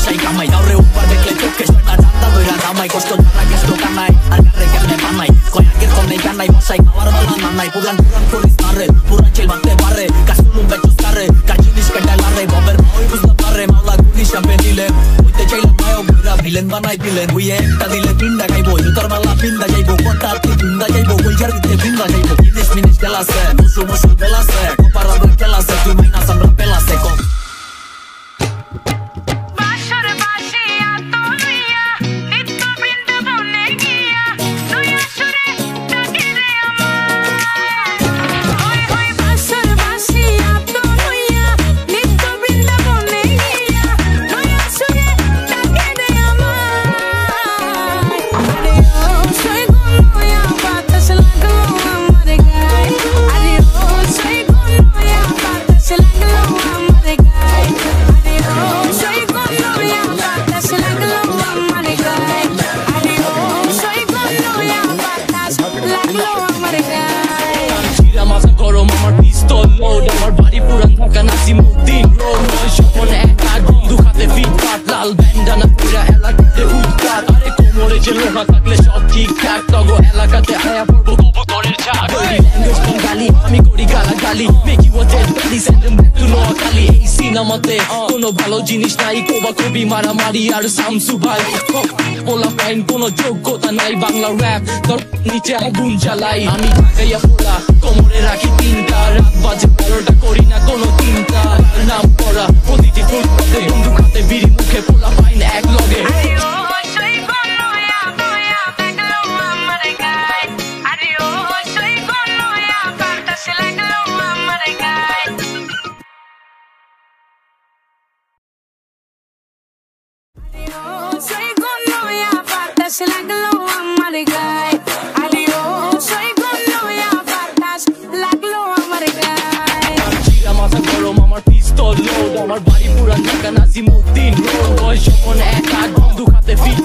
বসাই কামাই দাওরে উপর দেখলে চোখে সেটা জানতা দইরা জামাই কষ্ট জানা গেছো কানাই আর কারে কেমনে বানাই কয়েকের কমনে কানাই বসাই খাওয়ার বালা নানাই পুরান পুরান করিস নারে পুরান ছিল বাতে পারে কাসুলুম বেচুস কারে কাজিনিস কেটে লারে ববের ওই বুঝতে পারে মাওলা গুলি সামনে নিলে হইতে চাইলে মায়ও বুড়া ভিলেন বানাই দিলেন ওই একটা দিলে তিনটা খাইবো তোর মালা পিন্দা যাইবো কোনটা পিন্দা যাইবো ওই ঝাড়িতে পিন্দা যাইবো মিনিস মিনিস খেলাছে মুসু মুসু খেলাছে কোপারাদের খেলাছে তুই মাইনাস আমরা পেলাছে কম কোনো ভালো জিনিস নাই কোবা কবি মারামারি আর সামসু ভাই পোলা পাইন কোনো যোগ্যতা নাই বাংলা র্যাপ তোর নিচে আগুন জ্বালাই আমি ঢাকাইয়া পোলা কোমরে রাখি তিনটা রাত বাজে 12টা করি না কোনো চিন্তা নাম করা প্রতিটি ফুলপাতে বন্দুক হাতে বিড়ি মুখে পোলা পাইন এক লগে Soy con lo amargai, adiós. Soy con lo ya patas, la glo amargai. Chira masa goro mamar pistol load, amar bari puran Dhaka Nasimuddin road বয়স যখন এক আট বন্দুক হাতে ফিট